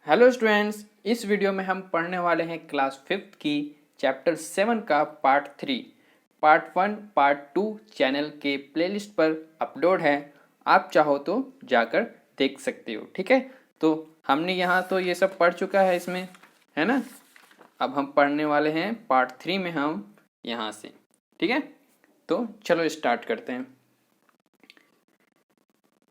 Hello students, इस video में हम पढ़ने वाले हैं क्लास 5th की चैप्टर 7 का पार्ट 3। पार्ट 1 पार्ट 2 चैनल के प्लेलिस्ट पर अपलोड है, आप चाहो तो जाकर देख सकते हो। ठीक है, तो हमने यहाँ तो ये सब पढ़ चुका है इसमें, है ना। अब हम पढ़ने वाले हैं पार्ट 3 में हम यहाँ से। ठीक है, तो चलो स्टार्ट करते हैं।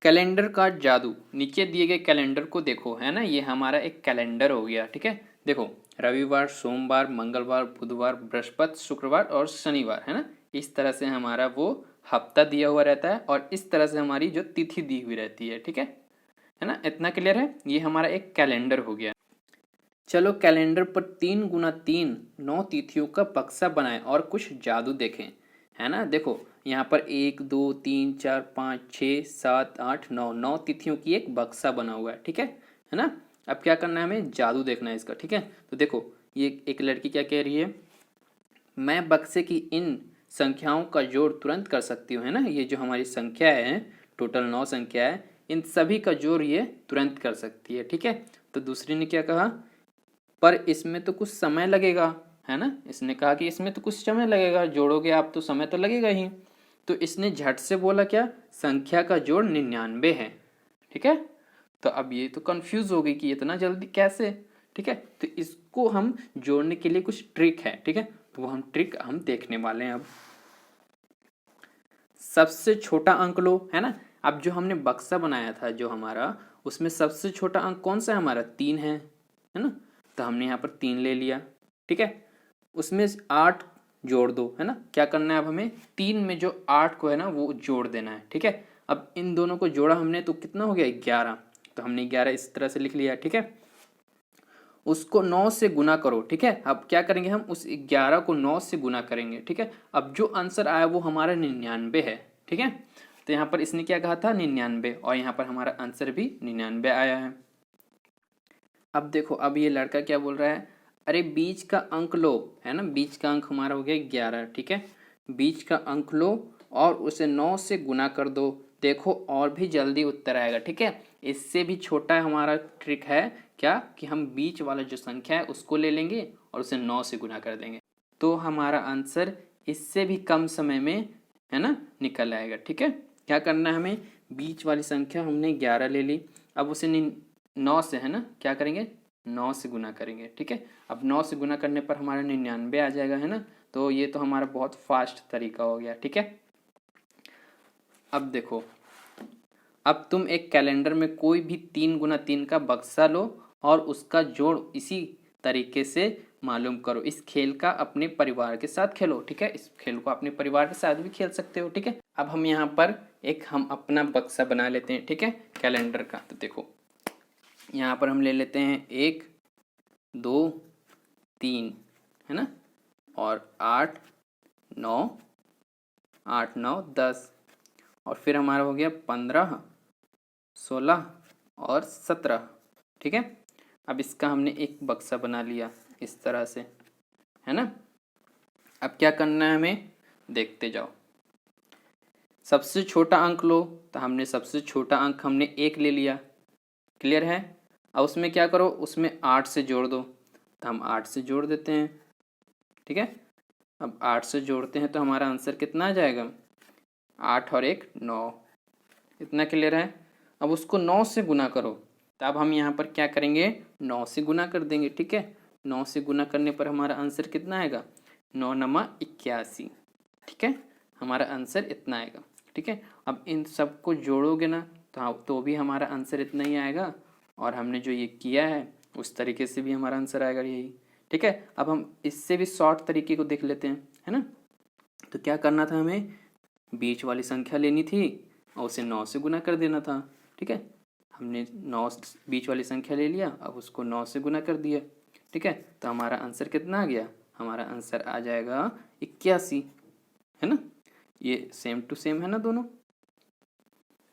कैलेंडर का जादू। नीचे दिए गए कैलेंडर को देखो, है ना, ये हमारा एक कैलेंडर हो गया। ठीक है, देखो रविवार, सोमवार, मंगलवार, बुधवार, बृहस्पति, शुक्रवार और शनिवार, है ना। इस तरह से हमारा वो हफ्ता दिया हुआ रहता है और इस तरह से हमारी जो तिथि दी हुई रहती है। ठीक है ना, इतना क्लियर है। ये हमारा एक कैलेंडर हो गया। चलो कैलेंडर पर 3 × 3 9 तिथियों का बक्सा बनाएं और कुछ जादू देखें, है ना। देखो यहाँ पर 1 2 3 4 5 6 7 8 9 9 तिथियों की एक बक्सा बना हुआ है। ठीक है ना। अब क्या करना है, हमें जादू देखना है इसका। ठीक है, तो देखो ये एक लड़की क्या कह रही है, मैं बक्से की इन संख्याओं का जोड़ तुरंत कर सकती हूँ, है ना। ये जो हमारी संख्या है, टोटल 9 संख्या है, इन सभी का जोड़ ये तुरंत कर सकती है। ठीक है, तो दूसरी ने क्या कहा, पर इसमें तो कुछ समय लगेगा, है ना। इसने कहा कि इसमें तो कुछ समय लगेगा, जोड़ोगे आप तो समय तो लगेगा ही। तो इसने झट से बोला क्या, संख्या का जोड़ 99 है। ठीक है, तो अब ये तो कंफ्यूज हो गई कि इतना जल्दी कैसे। ठीक है, तो इसको हम जोड़ने के लिए कुछ ट्रिक है। ठीक है, तो वो हम ट्रिक हम देखने वाले हैं। अब सबसे छोटा अंक लो, है ना। अब जो हमने बक्सा बनाया था जो हमारा, उसमें सबसे छोटा अंक कौन सा है, हमारा 3 है ना। तो हमने यहाँ पर 3 ले लिया। ठीक है, उसमें 8 जोड़ दो, है ना। क्या करना है अब हमें, 3 में जो 8 को है ना वो जोड़ देना है। ठीक है, अब इन दोनों को जोड़ा हमने तो कितना हो गया, 11। तो हमने 11 इस तरह से लिख लिया। ठीक है, उसको 9 से गुना करो। ठीक है, अब क्या करेंगे, हम उस 11 को 9 से गुना करेंगे। ठीक है, अब जो आंसर आया वो हमारा 99 है। ठीक है, तो यहाँ पर इसने क्या कहा था, 99, और यहाँ पर हमारा आंसर भी 99 आया है। अब देखो, अब ये लड़का क्या बोल रहा है, अरे बीच का अंक लो, है ना। बीच का अंक हमारा हो गया 11। ठीक है, बीच का अंक लो और उसे 9 से गुना कर दो, देखो और भी जल्दी उत्तर आएगा। ठीक है, इससे भी छोटा हमारा ट्रिक है क्या, कि हम बीच वाला जो संख्या है उसको ले लेंगे और उसे 9 से गुना कर देंगे, तो हमारा आंसर इससे भी कम समय में, है ना, निकल आएगा। ठीक है, क्या करना है हमें, बीच वाली संख्या हमने 11 ले ली, अब उसे 9 से, है ना, क्या करेंगे, 9 से गुना करेंगे। ठीक है, अब 9 से गुना करने पर हमारा 99 आ जाएगा, है ना। तो ये तो हमारा बहुत फास्ट तरीका हो गया। ठीक है, अब देखो, अब तुम एक कैलेंडर में कोई भी 3 × 3 का बक्सा लो और उसका जोड़ इसी तरीके से मालूम करो। इस खेल का अपने परिवार के साथ खेलो। ठीक है, इस खेल को अपने परिवार के साथ भी खेल सकते हो। ठीक है, अब हम यहाँ पर हम अपना बक्सा बना लेते हैं। ठीक है, कैलेंडर का। तो देखो यहाँ पर हम ले लेते हैं 1 2 3, है ना, और 8 9 8 9 10, और फिर हमारा हो गया 15 16 और 17। ठीक है, अब इसका हमने एक बक्सा बना लिया इस तरह से, है ना। अब क्या करना है हमें, देखते जाओ। सबसे छोटा अंक लो, तो हमने सबसे छोटा अंक हमने 1 ले लिया। क्लियर है, अब उसमें क्या करो, उसमें 8 से जोड़ दो, तो हम 8 से जोड़ देते हैं। ठीक है, अब 8 से जोड़ते हैं तो हमारा आंसर कितना आ जाएगा, 8 और 1 9। इतना क्लियर है। अब उसको 9 से गुना करो, तो अब हम यहाँ पर क्या करेंगे, 9 से गुना कर देंगे। ठीक है, 9 से गुना करने पर हमारा आंसर कितना आएगा, 9 9 81। ठीक है, हमारा आंसर इतना आएगा। ठीक है, अब इन सबको जोड़ोगे ना, तो भी हमारा आंसर इतना ही आएगा, और हमने जो ये किया है उस तरीके से भी हमारा आंसर आएगा यही। ठीक है, अब हम इससे भी शॉर्ट तरीके को देख लेते हैं, है ना। तो क्या करना था, हमें बीच वाली संख्या लेनी थी और उसे 9 से गुना कर देना था। ठीक है, हमने 9 बीच वाली संख्या ले लिया, अब उसको 9 से गुना कर दिया। ठीक है, तो हमारा आंसर कितना आ गया, हमारा आंसर आ जाएगा 81, है ना। ये सेम टू सेम है ना दोनों,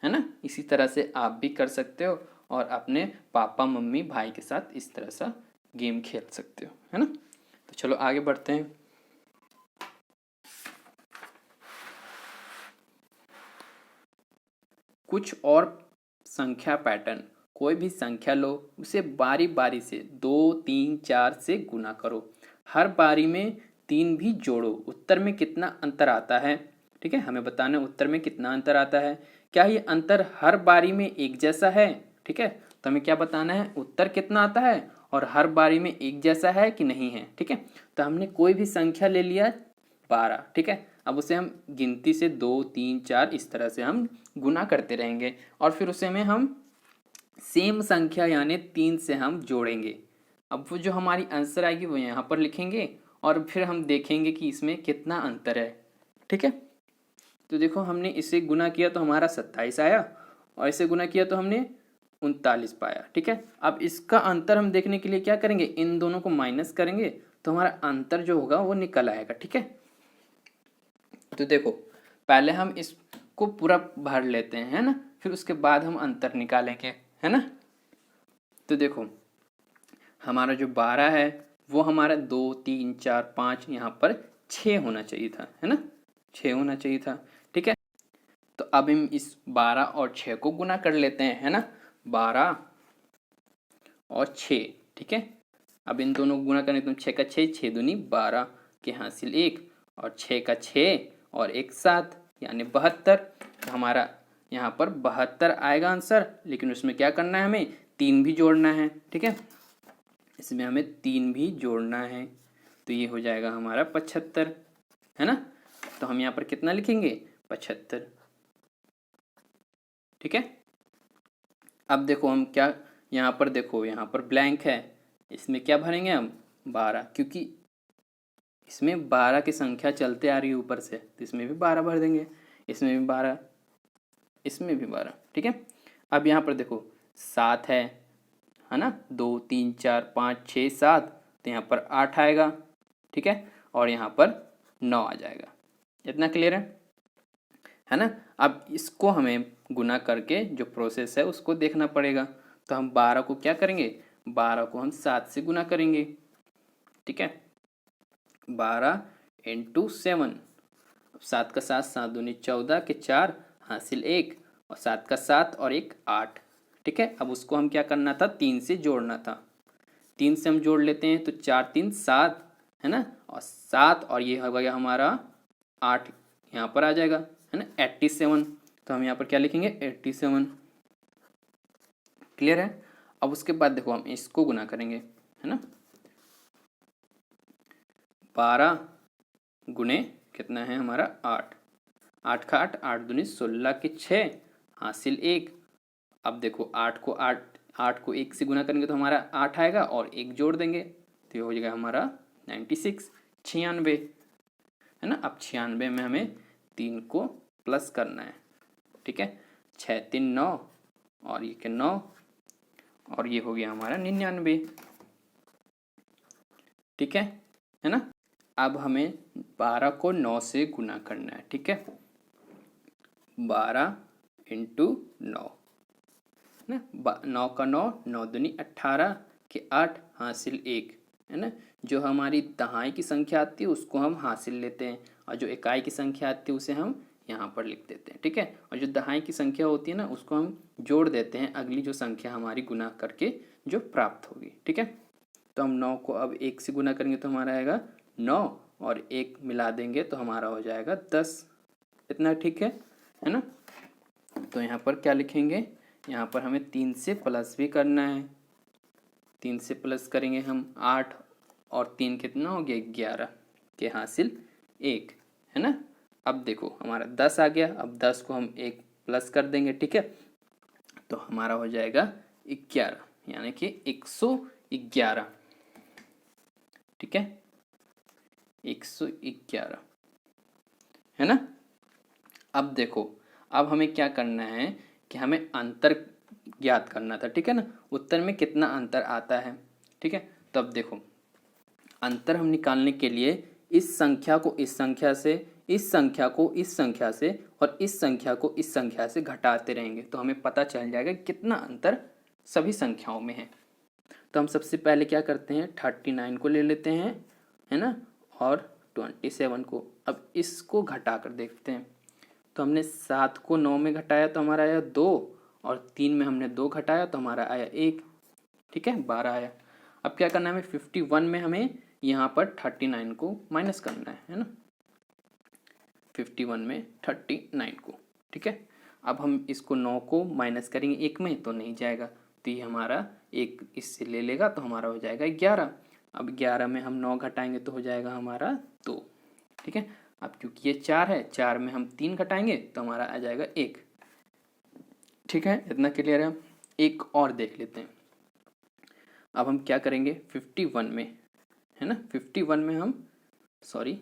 है ना। इसी तरह से आप भी कर सकते हो और अपने पापा मम्मी भाई के साथ इस तरह सा गेम खेल सकते हो, है ना। तो चलो आगे बढ़ते हैं। कुछ और संख्या पैटर्न, कोई भी संख्या लो, उसे बारी बारी से 2, 3, 4 से गुना करो। हर बारी में 3 भी जोड़ो। उत्तर में कितना अंतर आता है, ठीक है, हमें बताना है उत्तर में कितना अंतर आता है। क्या ये अंतर हर बारी में एक जैसा है, ठीक है, तो हमें क्या बताना है, उत्तर कितना आता है और हर बारी में एक जैसा है कि नहीं है, ठीक है। तो हमने कोई भी संख्या ले लिया 12, ठीक है। अब उसे हम गिनती से 2, 3, 4 इस तरह से हम गुना करते रहेंगे और फिर उसे में हम सेम संख्या यानी 3 से हम जोड़ेंगे। अब वो जो हमारी आंसर आएगी वो यहाँ पर लिखेंगे और फिर हम देखेंगे कि इसमें कितना अंतर है, ठीक है। तो देखो हमने इसे गुना किया तो हमारा 27 आया और इसे गुना किया तो हमने 39 पाया, ठीक है। अब इसका अंतर हम देखने के लिए क्या करेंगे, इन दोनों को माइनस करेंगे तो हमारा अंतर जो होगा वो निकल आएगा, ठीक है। तो देखो पहले हम इसको पूरा भर लेते हैं, है ना, फिर उसके बाद हम अंतर निकालेंगे, है ना। तो देखो हमारा जो 12 है वो हमारा 2, 3, 4, 5 यहाँ पर 6 होना चाहिए था, है ना, 6 होना चाहिए था, ठीक है। तो अब हम इस 12 और 6 को गुना कर लेते हैं, है ना, 12 और 6, ठीक है। अब इन दोनों को गुना करें तो 6 का 6, 6 दूनी 12 के हासिल 1 और 6 का 6 और 1 7 यानी 72। तो हमारा यहाँ पर 72 आएगा आंसर, लेकिन उसमें क्या करना है, हमें 3 भी जोड़ना है, ठीक है, इसमें हमें 3 भी जोड़ना है। तो ये हो जाएगा हमारा 75, है ना। तो हम यहाँ पर कितना लिखेंगे, 75, ठीक है। अब देखो हम क्या, यहाँ पर देखो यहाँ पर ब्लैंक है, इसमें क्या भरेंगे हम, 12, क्योंकि इसमें 12 की संख्या चलते आ रही है ऊपर से, तो इसमें भी 12 भर देंगे, इसमें भी 12, इसमें भी 12, ठीक है। अब यहाँ पर देखो 7 है ना, 2, 3, 4, 5, 6, 7, तो यहाँ पर 8 आएगा, ठीक है, और यहाँ पर 9 आ जाएगा। इतना क्लियर है ना। अब इसको हमें गुना करके जो प्रोसेस है उसको देखना पड़ेगा। तो हम 12 को क्या करेंगे, 12 को हम 7 से गुना करेंगे, ठीक है, 12 इंटू 7, 7 का 7, 7 दूनी 14 के 4 हासिल 1 और 7 का 7 और 1 8, ठीक है। अब उसको हम क्या करना था, 3 से जोड़ना था, 3 से हम जोड़ लेते हैं तो 4 3 7, है ना, और 7 और ये हो गया हमारा 8 यहाँ पर आ जाएगा, है ना, 87। तो हम यहाँ पर क्या लिखेंगे, 87, क्लियर है। अब उसके बाद देखो हम इसको गुना करेंगे, है ना, 12 गुने कितना है हमारा 8, 8 का 8, 8 दूनी 16 के 6 हासिल 1। अब देखो 8 को 1 से गुना करेंगे तो हमारा 8 आएगा और 1 जोड़ देंगे तो ये हो जाएगा हमारा 96, 96, है ना। अब 96 में हमें 3 को प्लस करना है, ठीक है, 6 3 9 और ये के 9 और ये हो गया हमारा 99, ठीक है ना। अब हमें 12 को 9 से गुना करना है, ठीक है, 12 इंटू 9 ना, 9 का 9, 9 दूनी 18 के 8 हासिल 1, है ना। जो हमारी दहाई की संख्या आती है उसको हम हासिल लेते हैं और जो इकाई की संख्या आती है उसे हम यहाँ पर लिख देते हैं, ठीक है। और जो दहाई की संख्या होती है ना उसको हम जोड़ देते हैं अगली जो संख्या हमारी गुना करके जो प्राप्त होगी, ठीक है। तो हम 9 को अब 1 से गुना करेंगे तो हमारा आएगा 9 और 1 मिला देंगे तो हमारा हो जाएगा 10, इतना ठीक है ना। तो यहाँ पर क्या लिखेंगे, यहाँ पर हमें 3 से प्लस भी करना है, 3 से प्लस करेंगे हम 8 और 3 कितना हो गया 11 के हासिल 1, है ना। अब देखो हमारा 10 आ गया, अब 10 को हम 1 प्लस कर देंगे, ठीक है, तो हमारा हो जाएगा 11 यानी कि 111, ठीक है, 111, है ना। अब देखो अब हमें क्या करना है कि हमें अंतर ज्ञात करना था, ठीक है ना, उत्तर में कितना अंतर आता है, ठीक है। तो अब देखो अंतर हम निकालने के लिए इस संख्या को इस संख्या से, इस संख्या को इस संख्या से और इस संख्या को इस संख्या से घटाते रहेंगे तो हमें पता चल जाएगा कितना अंतर सभी संख्याओं में है। तो हम सबसे पहले क्या करते हैं, 39 को ले लेते हैं, है ना, और 27 को। अब इसको घटा कर देखते हैं तो हमने 7 को 9 में घटाया तो हमारा आया 2 और 3 में हमने 2 घटाया तो हमारा आया 1, ठीक है, 12 आया। अब क्या करना है हमें, 51 में हमें यहाँ पर 39 को माइनस करना है ना, 51 में 39 को, ठीक है। अब हम इसको 9 को माइनस करेंगे 1 में तो नहीं जाएगा, तो ये हमारा 1 इससे ले लेगा तो हमारा हो जाएगा 11। अब 11 में हम 9 घटाएंगे तो हो जाएगा हमारा 2, ठीक है। अब क्योंकि ये 4 है, 4 में हम 3 घटाएंगे तो हमारा आ जाएगा 1, ठीक है। इतना क्लियर है। एक और देख लेते हैं। अब हम क्या करेंगे 51 में, है ना, 51 में हम सॉरी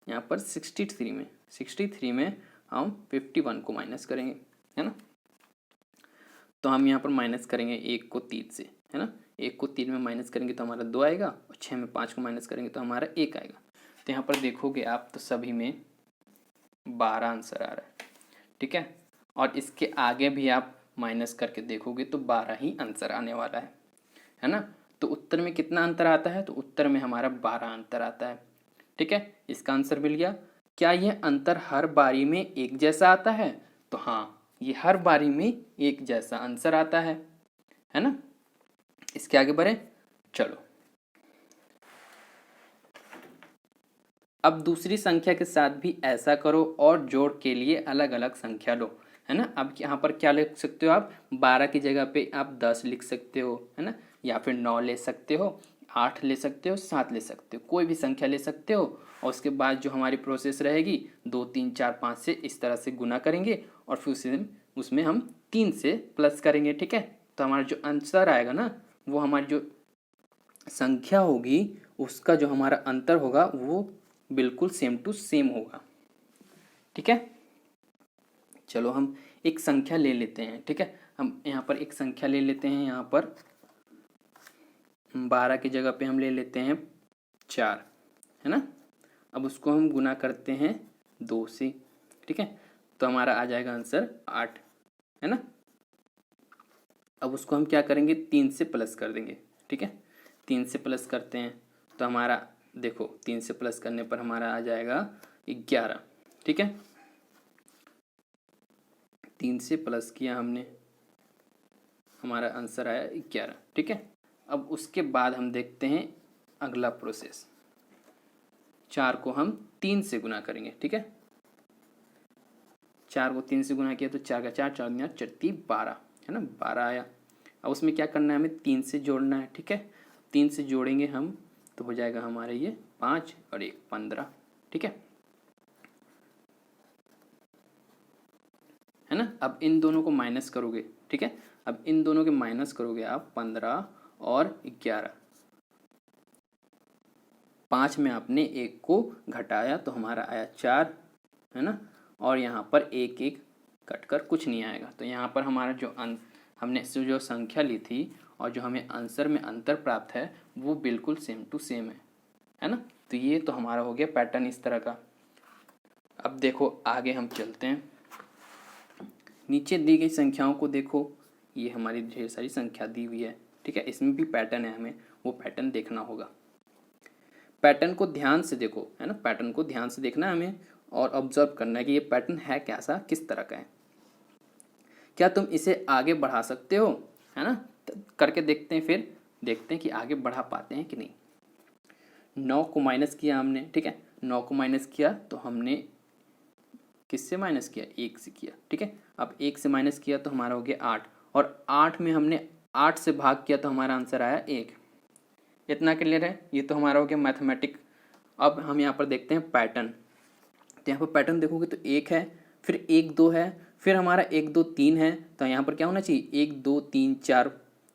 यहाँ पर 63 में हम 51 को माइनस करेंगे, है ना। तो हम यहाँ पर माइनस करेंगे 1 को 3 से, है ना। 1 को 3 में माइनस करेंगे तो हमारा 2 आएगा, और 6 में 5 को माइनस करेंगे तो हमारा 1 आएगा। तो यहाँ पर देखोगे आप तो सभी में 12 आंसर आ रहा है, ठीक है। और इसके आगे भी आप माइनस करके देखोगे तो 12 ही आंसर आने वाला है ना। तो उत्तर में कितना अंतर आता है, तो उत्तर में हमारा 12 अंतर आता है, ठीक है। इसका आंसर मिल गया। क्या यह अंतर हर बारी में एक जैसा आता है, तो हाँ, ये हर बारी में एक जैसा आंसर आता है ना। इसके आगे बढ़े, चलो। अब दूसरी संख्या के साथ भी ऐसा करो और जोड़ के लिए अलग अलग संख्या लो, है ना। अब यहाँ पर क्या लिख सकते हो आप, 12 की जगह पे आप 10 लिख सकते हो, है ना, या फिर 9 ले सकते हो, 8 ले सकते हो, 7 ले सकते हो, कोई भी संख्या ले सकते हो। और उसके बाद जो हमारी प्रोसेस रहेगी 2 3 4 5 से इस तरह से गुना करेंगे, और फिर उसमें हम 3 से प्लस करेंगे, ठीक है। तो हमारा जो आंसर आएगा ना, वो हमारी जो संख्या होगी उसका जो हमारा अंतर होगा वो बिल्कुल सेम टू सेम होगा, ठीक है। चलो हम एक संख्या ले लेते हैं, ठीक है। हम यहाँ पर एक संख्या ले लेते हैं, यहाँ पर 12 की जगह पे हम ले लेते हैं 4, है ना। अब उसको हम गुना करते हैं 2 से, ठीक है। तो हमारा आ जाएगा आंसर 8, है ना। अब उसको हम क्या करेंगे, 3 से प्लस कर देंगे, ठीक है। 3 से प्लस करते हैं तो हमारा देखो 3 से प्लस करने पर हमारा आ जाएगा 11, ठीक है। 3 से प्लस किया हमने, हमारा आंसर आया 11, ठीक है। अब उसके बाद हम देखते हैं अगला प्रोसेस। 4 को हम 3 से गुना करेंगे, ठीक है। 4 को 3 से गुना किया तो 4 का 4, 4 दूनी 12, है ना, 12 आया। अब उसमें क्या करना है, हमें 3 से जोड़ना है, ठीक है। 3 से जोड़ेंगे हम तो हो जाएगा हमारे ये 5 और 1 15, ठीक है ना। अब इन दोनों को माइनस करोगे, ठीक है। अब इन दोनों के माइनस करोगे आप 15 और 11, 5 में आपने 1 को घटाया तो हमारा आया 4, है ना। और यहाँ पर 1 1 कटकर कुछ नहीं आएगा, तो यहाँ पर हमारा जो हमने जो संख्या ली थी और जो हमें आंसर में अंतर प्राप्त है वो बिल्कुल सेम टू सेम है ना। तो ये तो हमारा हो गया पैटर्न इस तरह का। अब देखो आगे हम चलते हैं, नीचे दी गई संख्याओं को देखो, ये हमारी ढेर सारी संख्या दी हुई है, ठीक है। इसमें भी पैटर्न है, हमें वो पैटर्न देखना होगा। पैटर्न को ध्यान से देखो, है ना, पैटर्न को ध्यान से देखना है हमें और ऑब्जर्व करना है कि ये पैटर्न है कैसा, किस तरह का है। क्या तुम इसे आगे बढ़ा सकते हो, है ना। करके देखते हैं, फिर देखते हैं कि आगे बढ़ा पाते हैं कि नहीं। 9 को माइनस किया हमने, ठीक है। 9 को माइनस किया तो हमने किससे माइनस किया, 1 से किया, ठीक है। अब 1 से माइनस किया तो हमारा हो गया 8, और 8 में हमने 8 से भाग किया तो हमारा आंसर आया 1। इतना क्लियर है, ये तो हमारा हो गया मैथमेटिक। अब हम यहाँ पर देखते हैं पैटर्न। तो यहाँ पर पैटर्न देखोगे तो 1 है, फिर 1 2 है, फिर हमारा 1 2 3 है, तो यहाँ पर क्या होना चाहिए 1 2 3 4,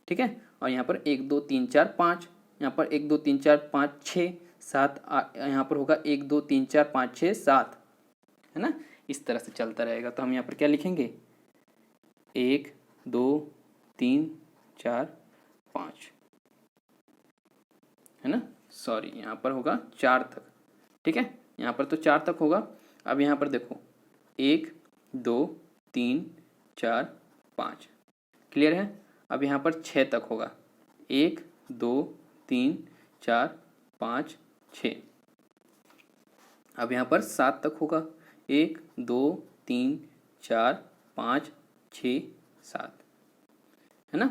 ठीक है। और यहाँ पर 1 2 3 4 5, यहाँ पर 1 2 3 4 5 6 7, यहाँ पर होगा 1 2 3 4 5 6 7, है ना। इस तरह से चलता रहेगा। तो हम यहाँ पर क्या लिखेंगे 1 2 3 4 5, है ना, सॉरी यहाँ पर होगा 4 तक, ठीक है। यहाँ पर तो 4 तक होगा। अब यहाँ पर देखो 1 2 3 4 5, क्लियर है। अब यहाँ पर 6 तक होगा, 1 2 3 4 5 6। अब यहाँ पर 7 तक होगा, 1 2 3 4 5 6 7, है ना।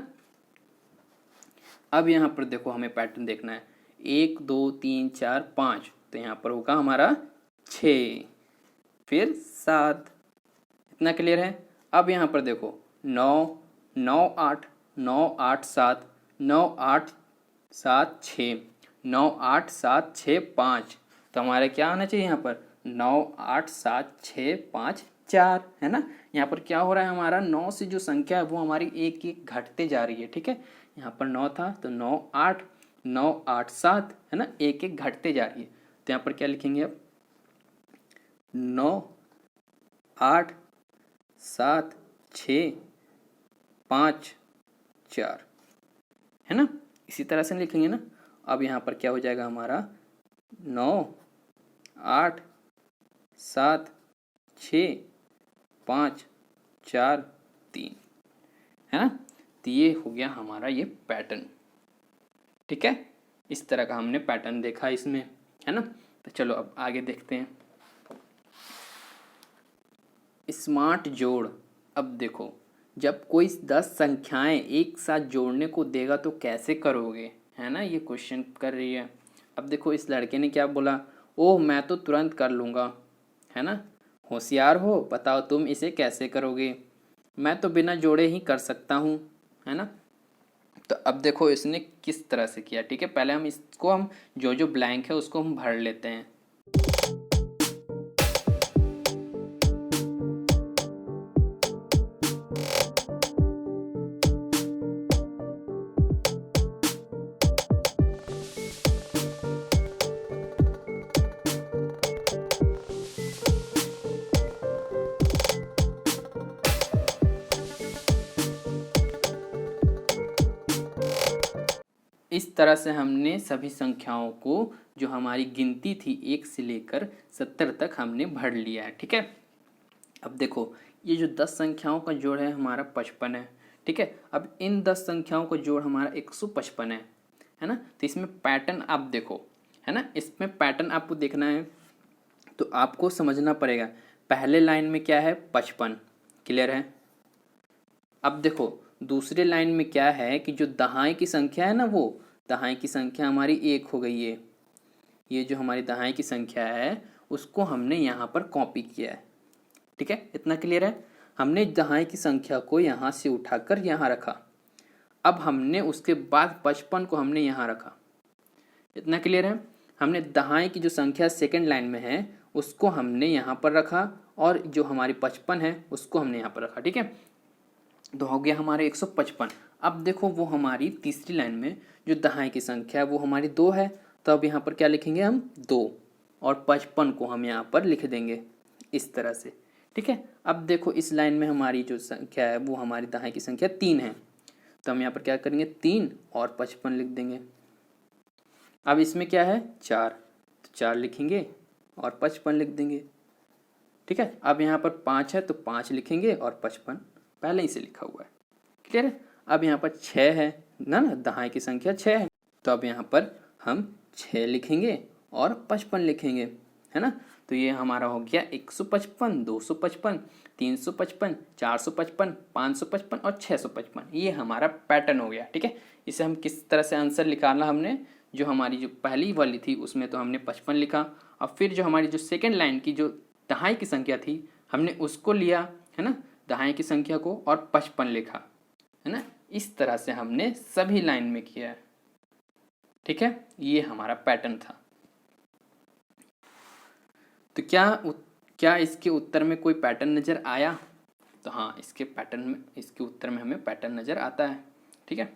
अब यहाँ पर देखो हमें पैटर्न देखना है, 1 2 3 4 5, तो यहाँ पर होगा हमारा 6, फिर 7। इतना क्लियर है। अब यहाँ पर देखो 9 9 8 9 8 7 9 8 7 6 9 8 7 6 5, तो हमारे क्या आना चाहिए यहाँ पर 9 8 7 6 5 4, है ना। यहाँ पर क्या हो रहा है, हमारा 9 से जो संख्या है वो हमारी एक एक घटते जा रही है, ठीक है। यहाँ पर 9 था तो 9 8 9 8 7, है ना, एक एक घटते जा रही है। तो यहाँ पर क्या लिखेंगे अब 9 8 7 6 5 4, है ना। इसी तरह से लिखेंगे ना। अब यहाँ पर क्या हो जाएगा हमारा 9 8 7 6 5 4 3, है ना। तो ये हो गया हमारा ये पैटर्न, ठीक है। इस तरह का हमने पैटर्न देखा इसमें, है ना। तो चलो अब आगे देखते हैं। स्मार्ट जोड़। अब देखो जब कोई 10 संख्याएं एक साथ जोड़ने को देगा तो कैसे करोगे, है ना, ये क्वेश्चन कर रही है। अब देखो इस लड़के ने क्या बोला, ओह मैं तो तुरंत कर लूँगा, है ना। होशियार हो, बताओ तुम इसे कैसे करोगे। मैं तो बिना जोड़े ही कर सकता हूँ, है ना। तो अब देखो इसने किस तरह से किया, ठीक है। पहले हम इसको हम जो जो ब्लैंक है उसको हम भर लेते हैं। इस तरह से हमने सभी संख्याओं को जो हमारी गिनती थी 1 से लेकर 70 तक हमने भर लिया है, ठीक है। अब देखो ये जो 10 संख्याओं का जोड़ है हमारा 55 है, ठीक है। अब इन 10 संख्याओं का जोड़ हमारा 155 है ना। तो इसमें पैटर्न आप देखो, है ना, इसमें पैटर्न आपको देखना है तो आपको समझना पड़ेगा। पहले लाइन में क्या है 55, क्लियर है। अब देखो दूसरे लाइन में क्या है कि जो दहाई की संख्या है ना, वो दहाई की संख्या हमारी 1 हो गई है। ये जो हमारी दहाई की संख्या है उसको हमने यहाँ पर कॉपी किया है, ठीक है। इतना क्लियर है। हमने दहाई की संख्या को यहाँ से उठाकर यहाँ रखा। अब हमने उसके बाद 55 को हमने यहाँ रखा। इतना क्लियर है। हमने दहाई की जो संख्या सेकंड लाइन में है उसको हमने यहाँ पर रखा और जो हमारी 55 है उसको हमने यहाँ पर रखा, ठीक है। तो हो गया हमारे 155। अब देखो वो हमारी तीसरी लाइन में जो दहाई की संख्या है वो हमारी 2 है, तो अब यहाँ पर क्या लिखेंगे हम 2 और 55 को हम यहाँ पर लिख देंगे इस तरह से, ठीक है। अब देखो इस लाइन में हमारी जो संख्या है वो हमारी दहाई की संख्या 3 है, तो हम यहाँ पर क्या करेंगे 3 और 55 लिख देंगे। अब इसमें क्या है 4, तो 4 लिखेंगे और 55 लिख देंगे, ठीक है। अब यहाँ पर 5 है तो 5 लिखेंगे और 55 पहले ही से लिखा हुआ है, क्लियर है। अब यहाँ पर 6 है ना, दहाई की संख्या 6 है, तो अब यहाँ पर हम 6 लिखेंगे और 55 लिखेंगे, है ना। तो ये हमारा हो गया 155 255 355 455 555 और 655। ये हमारा पैटर्न हो गया, ठीक है। इसे हम किस तरह से आंसर निकालना, हमने जो हमारी जो पहली वाली थी उसमें तो हमने 55 लिखा, और फिर जो हमारी जो सेकेंड लाइन की जो दहाई की संख्या थी हमने उसको लिया, है ना, दहाई की संख्या को, और 55 लिखा, है ना। इस तरह से हमने सभी लाइन में किया है, ठीक है। ये हमारा पैटर्न था। तो क्या इसके उत्तर में कोई पैटर्न नज़र आया? तो हाँ, इसके उत्तर में हमें पैटर्न नज़र आता है, ठीक है।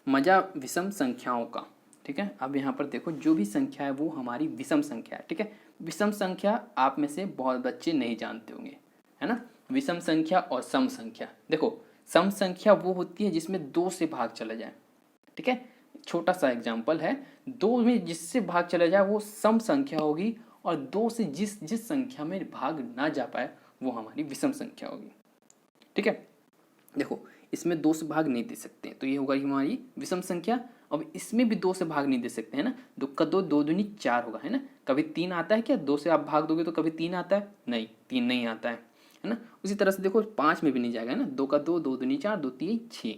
मजा विषम संख्याओं का, ठीक है। अब यहाँ पर देखो जो भी संख्या है वो हमारी विषम संख्या है, ठीक है। विषम संख्या आप में से बहुत बच्चे नहीं जानते होंगे, है ना। विषम संख्या और सम संख्या, देखो सम संख्या वो होती है जिसमें 2 से भाग चला जाए, ठीक है। छोटा सा एग्जाम्पल है, 2 में जिससे भाग चला जाए वो सम संख्या होगी, और 2 से जिस संख्या में भाग ना जा पाए वो हमारी विषम संख्या होगी, ठीक है। देखो इसमें 2 से भाग नहीं दे सकते हैं तो ये होगा हमारी विषम संख्या। अब इसमें भी 2 से भाग नहीं दे सकते, है ना। 2 का 2 2 दूनी 4 होगा, है ना। कभी 3 आता है क्या, 2 से आप भाग दोगे तो कभी 3 आता है नहीं, 3 नहीं आता है है ना। उसी तरह से देखो 5 में भी नहीं जाएगा, है ना, 2 का 2, 2 दूनी 4, 2 3 6,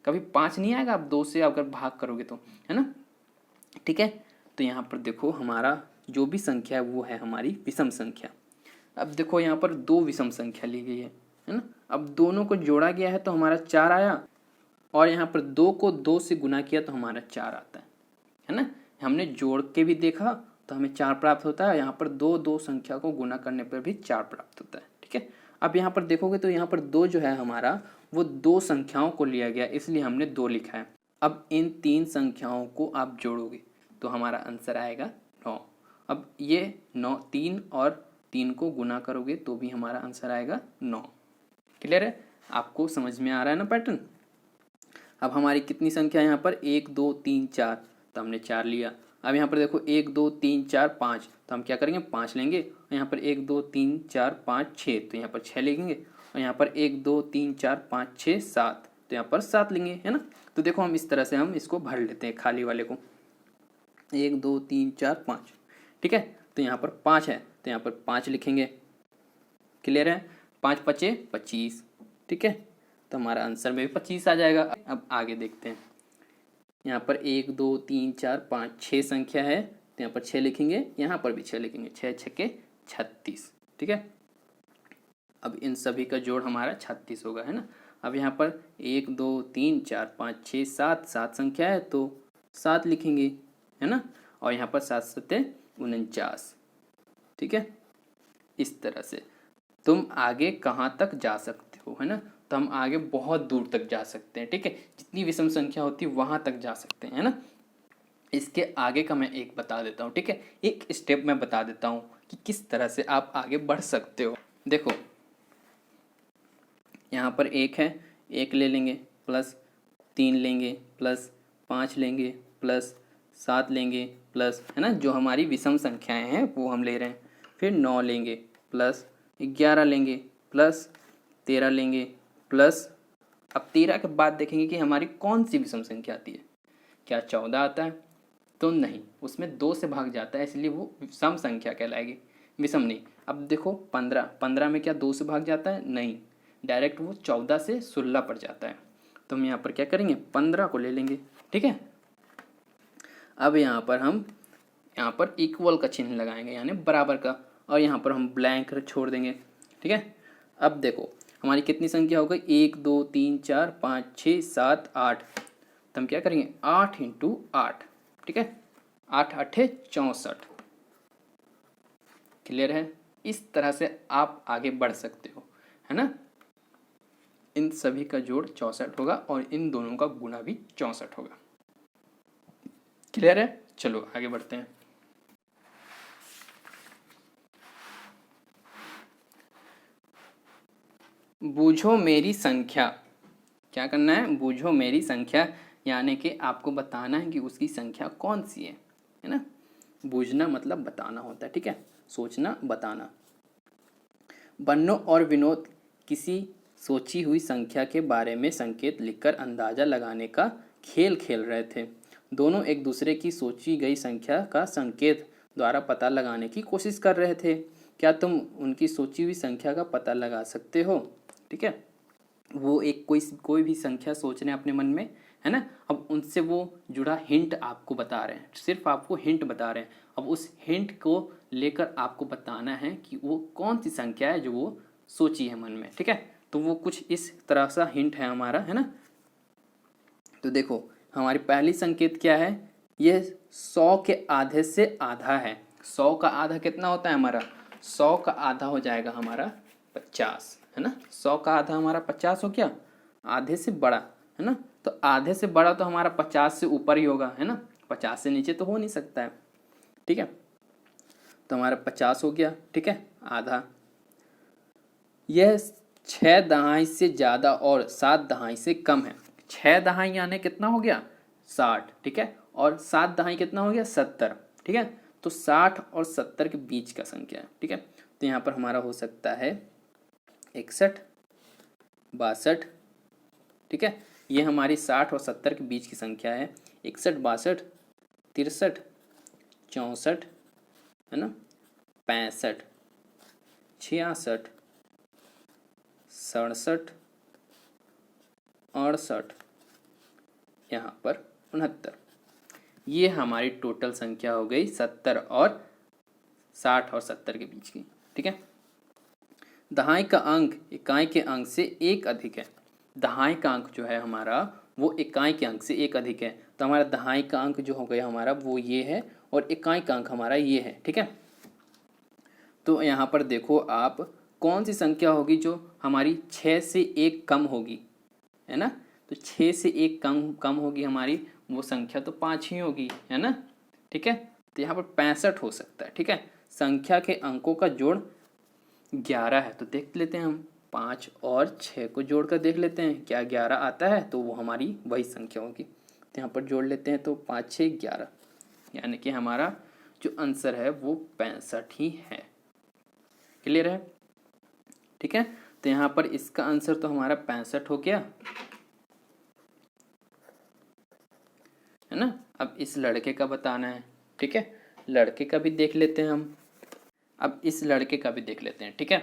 कभी 5 नहीं आएगा आप 2 से अगर भाग करोगे तो, है ना। ठीक है, तो यहाँ पर देखो हमारा जो भी संख्या है वो है हमारी विषम संख्या। अब देखो यहाँ पर 2 विषम संख्या ली गई है ना। अब दोनों को जोड़ा गया है तो हमारा 4 आया, और यहाँ पर 2 को 2 से गुना किया तो हमारा 4 आता है ना। हमने जोड़ के भी देखा तो हमें 4 प्राप्त होता है, यहाँ पर दो संख्या को गुना करने पर भी 4 प्राप्त होता है। ठीक है, अब यहाँ पर देखोगे तो यहाँ पर 2 जो है हमारा वो 2 संख्याओं को लिया गया, इसलिए हमने 2 लिखा है। अब इन 3 संख्याओं को आप जोड़ोगे तो हमारा आंसर आएगा 9। अब ये 9, 3 और 3 को गुना करोगे तो भी हमारा आंसर आएगा 9। क्लियर है, आपको समझ में आ रहा है ना पैटर्न। अब हमारी कितनी संख्या है यहाँ पर 1 2 3 4, तो हमने 4 लिया। अब यहाँ पर देखो 1 2 3 4 5, तो हम क्या करेंगे 5 लेंगे। और यहाँ पर 1 2 3 4 5 6, तो यहाँ पर 6 लेंगे। और यहाँ पर 1 2 3 4 5 6 7, तो यहाँ पर 7 लेंगे, है ना। तो देखो हम इस तरह से हम इसको भर लेते हैं खाली वाले को, 1 2 3 4 5। ठीक है, तो यहाँ पर 5 है तो यहाँ पर 5 लिखेंगे। क्लियर है, 5 5 25। ठीक है, तो हमारा आंसर में भी 25 आ जाएगा। अब आगे देखते हैं, यहाँ पर 1 2 3 4 5 6 संख्या है तो यहाँ पर 6 लिखेंगे, यहाँ पर भी 6 लिखेंगे, 6 6 36। ठीक है, अब इन सभी का जोड़ हमारा 36 होगा, है ना। अब यहाँ पर 1 2 3 4 5 6 7 7 संख्या है तो 7 लिखेंगे, है ना। और यहाँ पर 7 7 49। ठीक है, इस तरह से तुम आगे कहाँ तक जा सकते हो, है ना। तो हम आगे बहुत दूर तक जा सकते हैं। ठीक है, जितनी विषम संख्या होती है वहाँ तक जा सकते हैं, है ना। इसके आगे का मैं एक बता देता हूँ। ठीक है, एक स्टेप मैं बता देता हूँ कि किस तरह से आप आगे बढ़ सकते हो। देखो यहाँ पर 1 है, 1 ले लेंगे, प्लस 3 लेंगे, प्लस 5 लेंगे, प्लस 7 लेंगे, प्लस, है ना, जो हमारी विषम संख्याएं हैं वो हम ले रहे हैं। फिर 9 लेंगे, प्लस 11 लेंगे, प्लस 13 लेंगे, प्लस, अब 13 के बाद देखेंगे कि हमारी कौन सी विषम संख्या आती है। क्या 14 आता है? तो नहीं, उसमें 2 से भाग जाता है, इसलिए वो सम संख्या कहलाएगी, विषम नहीं। अब देखो 15, 15 में क्या 2 से भाग जाता है? नहीं, डायरेक्ट वो 14 से 16 पर जाता है। तो हम यहाँ पर क्या करेंगे 15 को ले लेंगे। ठीक है, अब यहाँ पर हम यहाँ पर इक्वल का चिन्ह लगाएंगे, यानी बराबर का, और यहाँ पर हम ब्लैंक छोड़ देंगे। ठीक है, अब देखो हमारी कितनी संख्या हो गई 1 2 3 4 5 6 7 8, तो हम क्या करेंगे 8 × 8। ठीक है, 8 8 64। क्लियर है, इस तरह से आप आगे बढ़ सकते हो, है ना। इन सभी का जोड़ 64 होगा और इन दोनों का गुणा भी 64 होगा। क्लियर है, चलो आगे बढ़ते हैं। बूझो मेरी संख्या, क्या करना है, बूझो मेरी संख्या, यानी कि आपको बताना है कि उसकी संख्या कौन सी है ना। बूझना मतलब बताना होता है। ठीक है, सोचना, बताना। बन्नो और विनोद किसी सोची हुई संख्या के बारे में संकेत लिखकर अंदाजा लगाने का खेल खेल रहे थे। दोनों एक दूसरे की सोची गई संख्या का संकेत द्वारा पता लगाने की कोशिश कर रहे थे। क्या तुम उनकी सोची हुई संख्या का पता लगा सकते हो? ठीक है, वो एक कोई भी संख्या सोच रहे हैं अपने मन में, है ना। अब उनसे वो जुड़ा हिंट आपको बता रहे हैं, सिर्फ आपको हिंट बता रहे हैं। अब उस हिंट को लेकर आपको बताना है कि वो कौन सी संख्या है जो वो सोची है मन में। ठीक है, तो वो कुछ इस तरह सा हिंट है हमारा, है ना। तो देखो हमारी पहली संकेत क्या है, ये 100 के आधे से आधा है। 100 का आधा कितना होता है हमारा, 100 का आधा हो जाएगा हमारा 50, है ना। 100 का आधा हमारा 50 हो गया, आधे से बड़ा, है ना। तो आधे से बड़ा तो हमारा 50 से ऊपर ही होगा, है ना, 50 से नीचे तो हो नहीं सकता है। ठीक है, तो हमारा 50 हो गया। ठीक है, आधा, यह 6 दहाई से ज़्यादा और 7 दहाई से कम है। 6 दहाई यानी कितना हो गया 60। ठीक है, और 7 दहाई कितना हो गया 70। ठीक है, तो 60 और 70 के बीच का संख्या है। ठीक है, तो यहाँ पर हमारा हो सकता है 61 62। ठीक है, ये हमारी 60 और 70 के बीच की संख्या है। 61 62 63 64, है ना, 65 66 67, 68, यहाँ पर 69। ये हमारी टोटल संख्या हो गई 70 और 60 और 70 के बीच की। ठीक है। दहाई का अंक इकाई के अंक से एक अधिक है। दहाई का अंक जो है हमारा वो इकाई के अंक से एक अधिक है, तो हमारा दहाई का अंक जो हो गया हमारा वो ये है और इकाई का अंक हमारा ये है। ठीक है। तो यहाँ पर देखो आप कौन सी संख्या होगी जो हमारी 6 से 1 कम होगी, है ना। तो 6 से 1 कम होगी हमारी वो संख्या तो 5 ही होगी, है ना। ठीक है। तो यहाँ पर 65 हो सकता है। ठीक है। संख्या के अंकों का जोड़ 11 है, तो देख लेते हैं हम 5 और 6 को जोड़कर देख लेते हैं क्या 11 आता है, तो वो हमारी वही संख्या होगी। तो यहाँ पर जोड़ लेते हैं, तो 5 6 11, यानी कि हमारा जो आंसर है वो 65 ही है। क्लियर है। ठीक है। तो यहाँ पर इसका आंसर तो हमारा 65 हो गया, है ना। अब इस लड़के का बताना है। ठीक है। लड़के का भी देख लेते हैं हम। अब इस लड़के का भी देख लेते हैं। ठीक है।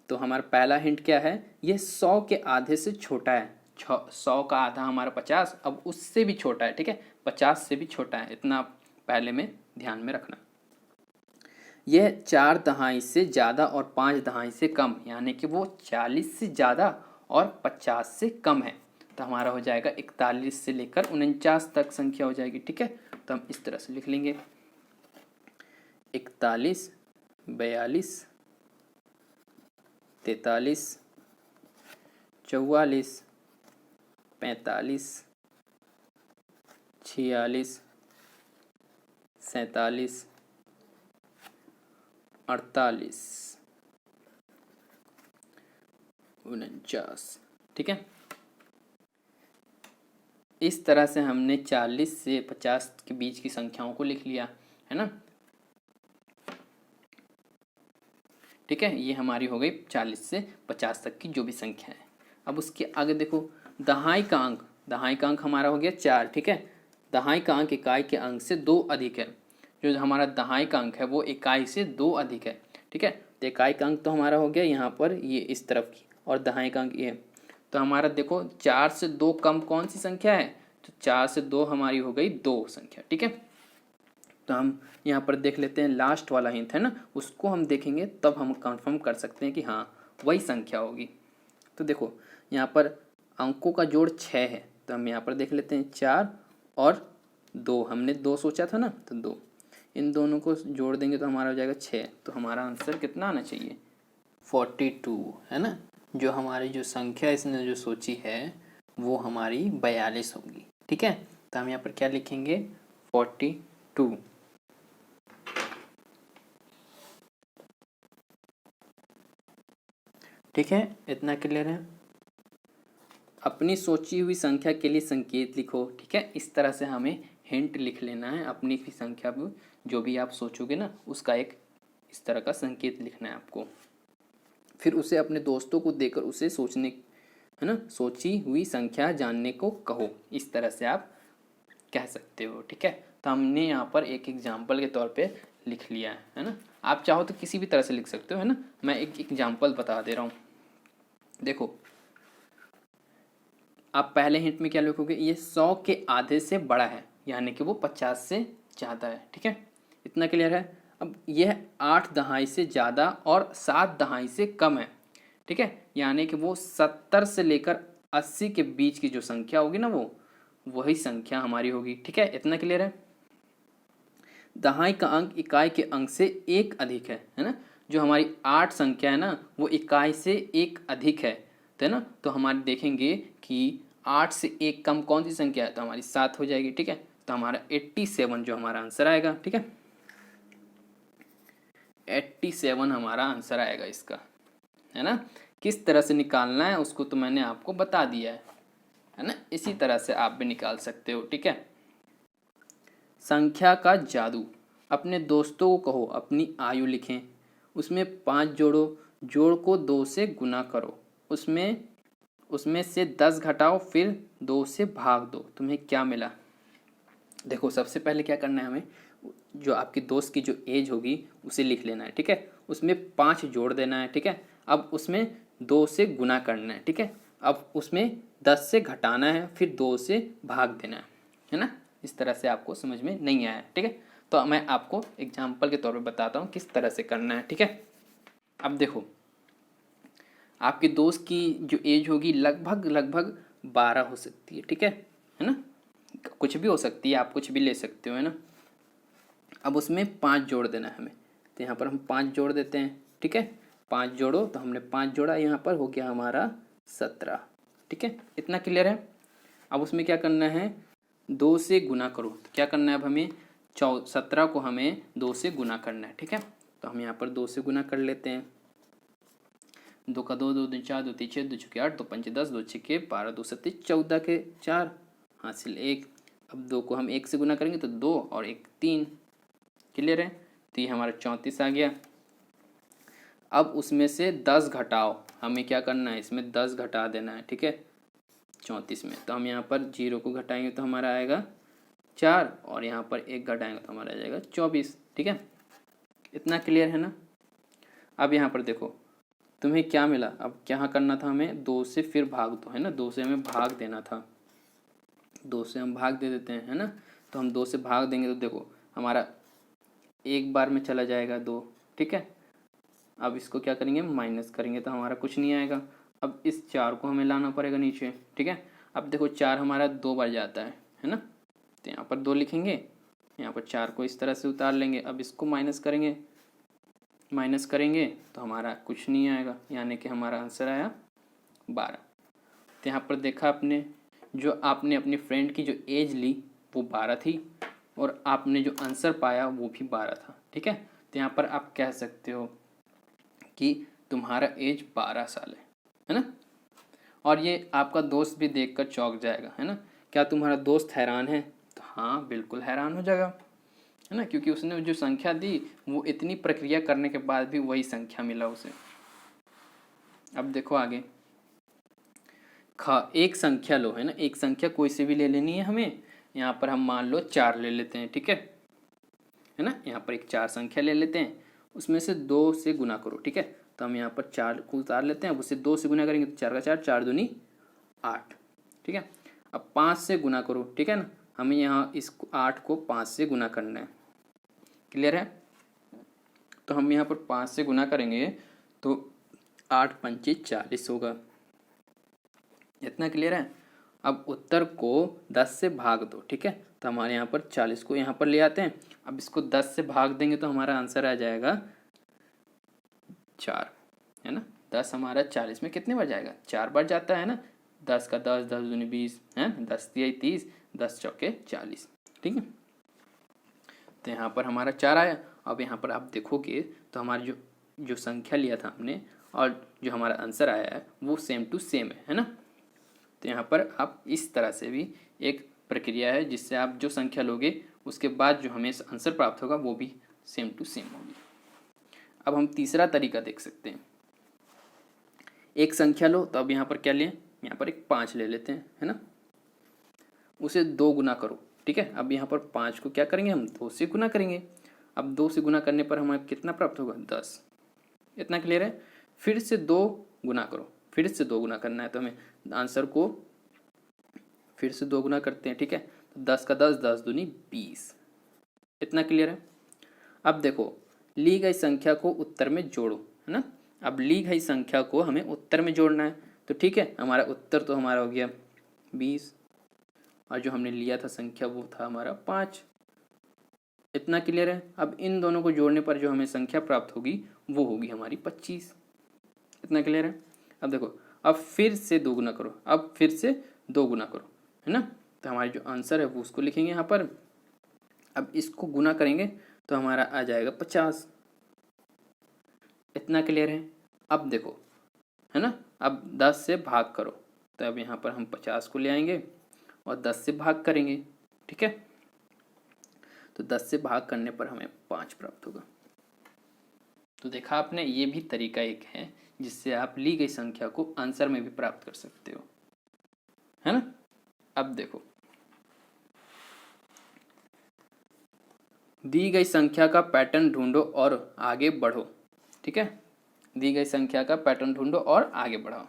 तो हमारा पहला हिंट क्या है, ये 100 के आधे से छोटा है। 100 का आधा हमारा 50, अब उससे भी छोटा है। ठीक है। 50 से भी छोटा है, इतना पहले में ध्यान में रखना। यह 4 दहाई से ज़्यादा और 5 दहाई से कम, यानी कि वो 40 से ज़्यादा और 50 से कम है। तो हमारा हो जाएगा 41 से लेकर 49 तक संख्या हो जाएगी। ठीक है। तो हम इस तरह से लिख लेंगे 41, 42, 43, 44, 45, 46, 47, 48, 49। ठीक है। इस तरह से हमने 40 से 50 के बीच की संख्याओं को लिख लिया, है ना। ठीक है। ये हमारी हो गई 40 से 50 तक की जो भी संख्या है। अब उसके आगे देखो दहाई का अंक। दहाई का अंक हमारा हो गया 4। ठीक है। दहाई का अंक इकाई के अंक से 2 अधिक है। जो हमारा दहाई का अंक है वो इकाई से 2 अधिक है। ठीक है। तो इकाई का अंक तो हमारा हो गया यहाँ पर ये इस तरफ की, और दहाई का अंक ये है। तो हमारा देखो 4 से 2 कम कौन सी संख्या है, तो 4 से 2 हमारी हो गई 2 संख्या। ठीक है। तो हम यहाँ पर देख लेते हैं लास्ट वाला हिंट है ना, उसको हम देखेंगे तब हम कंफर्म कर सकते हैं कि हाँ वही संख्या होगी। तो देखो यहाँ पर अंकों का जोड़ 6 है, तो हम यहाँ पर देख लेते हैं 4 और 2, हमने 2 सोचा था ना, तो 2, इन दोनों को जोड़ देंगे तो हमारा हो जाएगा 6। तो हमारा आंसर कितना आना चाहिए 42, है ना। जो हमारी जो संख्या इसने जो सोची है वो हमारी 42 होगी। ठीक है। तो हम यहाँ पर क्या लिखेंगे 42। ठीक है। इतना क्लियर है। अपनी सोची हुई संख्या के लिए संकेत लिखो। ठीक है। इस तरह से हमें हिंट लिख लेना है, अपनी भी संख्या को जो भी आप सोचोगे ना उसका एक इस तरह का संकेत लिखना है आपको। फिर उसे अपने दोस्तों को देकर उसे सोचने, है ना, सोची हुई संख्या जानने को कहो। इस तरह से आप कह सकते हो। ठीक है। तो हमने यहाँ पर एक एग्जाम्पल के तौर पे लिख लिया है ना। आप चाहो तो किसी भी तरह से लिख सकते हो, है ना। मैं एक एग्जाम्पल बता दे रहा हूँ। देखो आप पहले हिंट में क्या लिखोगे, ये 100 के आधे से बड़ा है, यानी कि वो 50 से ज़्यादा है। ठीक है। इतना क्लियर है। अब यह 8 दहाई से ज़्यादा और 7 दहाई से कम है। ठीक है। यानी कि वो 70 से लेकर 80 के बीच की जो संख्या होगी ना वो वही संख्या हमारी होगी। ठीक है। इतना क्लियर है। दहाई का अंक इकाई के अंक से 1 अधिक है ना। जो हमारी 8 संख्या है ना वो इकाई से 1 अधिक है, तो है ना। तो हमारे देखेंगे कि 8 से 1 कम कौन सी संख्या है, तो हमारी 7 हो जाएगी। ठीक है। तो हमारा 87 जो हमारा आंसर आएगा। ठीक है। 87 हमारा आंसर आएगा इसका, है ना। किस तरह से निकालना है उसको तो मैंने आपको बता दिया है ना। इसी तरह से आप भी निकाल सकते हो। ठीक है। संख्या का जादू। अपने दोस्तों को कहो अपनी आयु लिखें, उसमें 5 जोड़ो, जोड़ को 2 से गुना करो, उसमें से 10 घटाओ, फिर 2 से भाग दो, तुम्हें क्या मिला। देखो सबसे पहले क्या करना है, हमें जो आपकी दोस्त की जो एज होगी उसे लिख लेना है। ठीक है। उसमें 5 जोड़ देना है। ठीक है। अब उसमें 2 से गुना करना है, ठीक है। अब उसमें 10 से घटाना है, फिर 2 से भाग देना है ना। इस तरह से आपको समझ में नहीं आया, ठीक है। तो मैं आपको एग्जाम्पल के तौर पे बताता हूँ किस तरह से करना है, ठीक है। अब देखो, आपके दोस्त की जो एज होगी लगभग लगभग 12 हो सकती है, ठीक है ना। कुछ भी हो सकती है, आप कुछ भी ले सकते हो, है ना। अब उसमें 5 जोड़ देना है हमें, तो यहाँ पर हम 5 जोड़ देते हैं, ठीक है। 5 जोड़ो, तो हमने 5 जोड़ा, यहाँ पर हो गया हमारा 17, ठीक है। इतना क्लियर है। अब उसमें क्या करना है, 2 से गुना करो। तो क्या करना है अब हमें, 17 को हमें 2 से गुना करना है, ठीक है। तो हम यहाँ पर 2 से गुना कर लेते हैं। 2 का 2, 2 दूनी 4, 2 तीन 6, 2 चौके 8, 2 पंचे 10, 2 छक्के 12, 2 सत्ते 14 के 4 हासिल 1। अब 2 को हम 1 से गुना करेंगे तो 2 और 1 3, क्लियर है। तो ये हमारा 34 आ गया। अब उसमें से 10 घटाओ, हमें क्या करना है, इसमें 10 घटा देना है, ठीक है, 34 में। तो हम यहाँ पर 0 को घटाएंगे तो हमारा आएगा 4, और यहाँ पर 1 घटाएंगे तो हमारा आ जाएगा 24, ठीक है। इतना क्लियर है ना। अब यहाँ पर देखो, तुम्हें क्या मिला, अब क्या करना था हमें, 2 से फिर भाग दो, है ना। 2 से हमें भाग देना था, 2 से हम भाग दे देते हैं, है ना। तो हम 2 से भाग देंगे तो देखो हमारा एक बार में चला जाएगा 2, ठीक है। अब इसको क्या करेंगे, माइनस करेंगे तो हमारा कुछ नहीं आएगा। अब इस 4 को हमें लाना पड़ेगा नीचे, ठीक है। अब देखो 4 हमारा 2 बार जाता है ना। तो यहाँ पर 2 लिखेंगे, यहाँ पर 4 को इस तरह से उतार लेंगे। अब इसको माइनस करेंगे तो हमारा कुछ नहीं आएगा, यानी कि हमारा आंसर आया 12। तो यहाँ पर देखा आपने, जो आपने अपनी फ्रेंड की जो एज ली वो 12 थी, और आपने जो आंसर पाया वो भी 12 था, ठीक है। तो यहाँ पर आप कह सकते हो कि तुम्हारा एज 12 साल है ना। और ये आपका दोस्त भी देखकर चौंक जाएगा, है ना। क्या तुम्हारा दोस्त हैरान है, तो हाँ बिल्कुल हैरान हो जाएगा, है ना, क्योंकि उसने जो संख्या दी वो इतनी प्रक्रिया करने के बाद भी वही संख्या मिला उसे। अब देखो आगे, एक संख्या लो, है ना। एक संख्या कोई से भी ले लेनी है हमें। यहाँ पर हम मान लो 4 ले लेते हैं, ठीक है ना। यहाँ पर एक 4 संख्या ले लेते हैं, उसमें से 2 से गुना करो, ठीक है। तो हम यहाँ पर 4 को उतार लेते हैं, अब उससे 2 से गुना करेंगे तो 4 का 4, 4 दूनी 8, ठीक है। अब 5 से गुना करो, ठीक है ना। हमें यहाँ इस 8 को 5 से गुना करना है, क्लियर है। तो हम यहाँ पर 5 से गुना करेंगे तो 8 पंचे 40 होगा, इतना क्लियर है। अब उत्तर को 10 से भाग दो, ठीक है। तो हमारे यहाँ पर 40 को यहाँ पर ले आते हैं। अब इसको 10 से भाग देंगे तो हमारा आंसर आ जाएगा 4, है ना। 10 हमारा 40 में कितने बार जाएगा, 4 बार जाता है ना। 10 का 10, 10 दूनी 20, है 10 तिया 30, 10 चौके 40, ठीक है। तो यहाँ पर हमारा 4 आया। अब यहाँ पर आप देखोगे तो हमारी जो जो संख्या लिया था हमने और जो हमारा आंसर आया है वो सेम टू सेम है ना। तो यहाँ पर आप इस तरह से भी एक प्रक्रिया है जिससे आप जो संख्या लोगे उसके बाद जो हमें आंसर प्राप्त होगा वो भी सेम टू सेम होगी। अब हम तीसरा तरीका देख सकते हैं। एक संख्या लो, तो अब यहाँ पर क्या लें, यहाँ पर एक 5 ले लेते हैं, है ना। उसे 2 गुना करो, ठीक है। अब यहाँ पर 5 को क्या करेंगे, हम 2 से गुना करेंगे। अब 2 से गुना करने पर हमें कितना प्राप्त होगा, 10, इतना क्लियर है। फिर से 2 गुना करो, फिर से 2 गुना करना है, तो हमें आंसर को फिर से 2 गुना करते हैं, ठीक है। तो 10 का 10, 10 दूनी 20, इतना क्लियर है। अब देखो, ली गई संख्या को उत्तर में जोड़ो, है ना। अब ली गई संख्या को हमें उत्तर में जोड़ना है, तो ठीक है, हमारा उत्तर तो हमारा हो गया 20, और जो हमने लिया था संख्या वो था हमारा 5, इतना क्लियर है। अब इन दोनों को जोड़ने पर जो हमें संख्या प्राप्त होगी वो होगी हमारी 25, इतना क्लियर है। अब देखो, अब फिर से 2 गुना करो, अब फिर से 2 गुना करो, है ना। तो हमारी जो आंसर है वो उसको लिखेंगे यहाँ पर। अब इसको गुना करेंगे तो हमारा आ जाएगा 50, इतना क्लियर है। अब देखो, है ना, अब 10 से भाग करो, तो अब यहाँ पर हम 50 को ले आएंगे और 10 से भाग करेंगे, ठीक है। तो 10 से भाग करने पर हमें 5 प्राप्त होगा। तो देखा आपने, ये भी तरीका एक है जिससे आप ली गई संख्या को आंसर में भी प्राप्त कर सकते हो, है ना। अब देखो, दी गई संख्या का पैटर्न ढूंढो और आगे बढ़ो, ठीक है। दी गई संख्या का पैटर्न ढूंढो और आगे बढ़ाओ।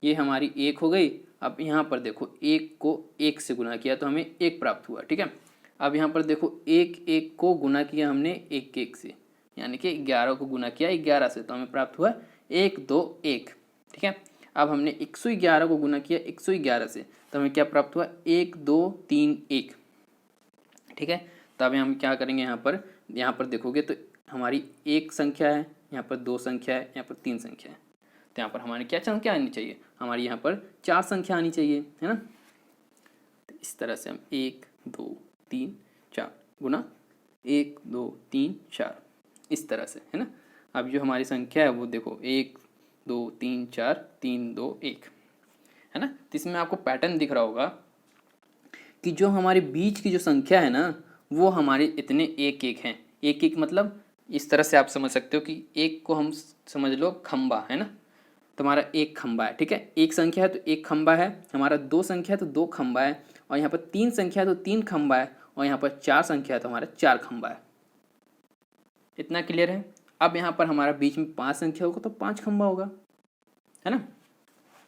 ये हमारी 1 हो गई। अब यहाँ पर देखो 1 को 1 से गुना किया तो हमें 1 प्राप्त हुआ, ठीक है। अब यहाँ पर देखो 1 को गुना किया हमने 1 से, यानी कि 11 को गुना किया 11 से, तो हमें प्राप्त हुआ 1 2 1, ठीक है। अब हमने 111 को गुना किया 111 से, तो हमें क्या प्राप्त हुआ 1 2 3 1, ठीक है। तो अब हम क्या करेंगे, यहाँ पर देखोगे तो हमारी 1 संख्या है, यहाँ पर 2 संख्या है, यहाँ पर 3 संख्या है, तो यहाँ पर हमारी क्या संख्या आनी चाहिए, हमारी यहाँ पर 4 संख्या आनी चाहिए, है ना। तो इस तरह से हम 1 2 3 4 गुना 1 2 3 4 इस तरह से, है ना। अब जो हमारी संख्या है वो देखो 1 2 3 4 3 2 1, है ना। तो इसमें आपको पैटर्न दिख रहा होगा कि जो हमारे बीच की जो संख्या है ना वो हमारे इतने 1 1 हैं। 1 1 मतलब इस तरह से आप समझ सकते हो कि 1 को हम समझ लो खंबा, है ना। तुम्हारा 1 खंबा है, ठीक है। 1 संख्या है तो 1 खंबा है, हमारा 2 संख्या है तो 2 खंबा है, और यहाँ पर 3 संख्या है तो 3 खंबा है, और यहाँ पर 4 संख्या है तो हमारा 4 खंबा है। इतना क्लियर है। अब यहाँ पर हमारा बीच में 5 संख्या होगा तो 5 खंबा होगा, है ना।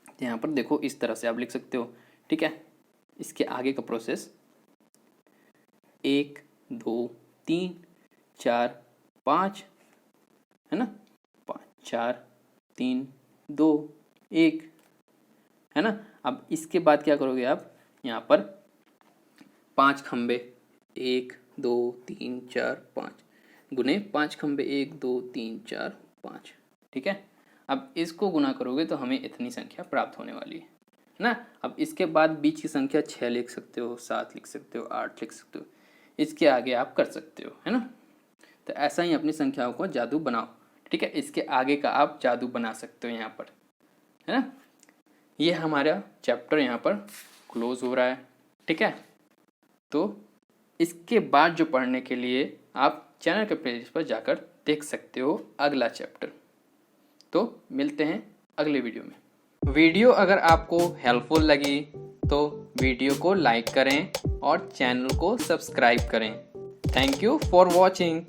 तो यहाँ पर देखो इस तरह से आप लिख सकते हो, ठीक है। इसके आगे का प्रोसेस 1 2 3 4 5, है ना, 5 4 3 2 1, है ना। अब इसके बाद क्या करोगे आप, यहाँ पर 5 खंबे 1 2 3 4 5 गुने 5 खंबे 1 2 3 4 5, ठीक है। अब इसको गुना करोगे तो हमें इतनी संख्या प्राप्त होने वाली है ना। अब इसके बाद बीच की संख्या 6 लिख सकते हो, 7 लिख सकते हो, 8 लिख सकते हो, इसके आगे आप कर सकते हो, है ना। तो ऐसा ही अपनी संख्याओं को जादू बनाओ, ठीक है। इसके आगे का आप जादू बना सकते हो यहाँ पर, है ना। ये हमारा चैप्टर यहाँ पर क्लोज हो रहा है, ठीक है। तो इसके बाद जो पढ़ने के लिए आप चैनल के पेज पर जाकर देख सकते हो अगला चैप्टर। तो मिलते हैं अगले वीडियो में। वीडियो अगर आपको हेल्पफुल लगी तो वीडियो को लाइक करें और चैनल को सब्सक्राइब करें। Thank you for watching.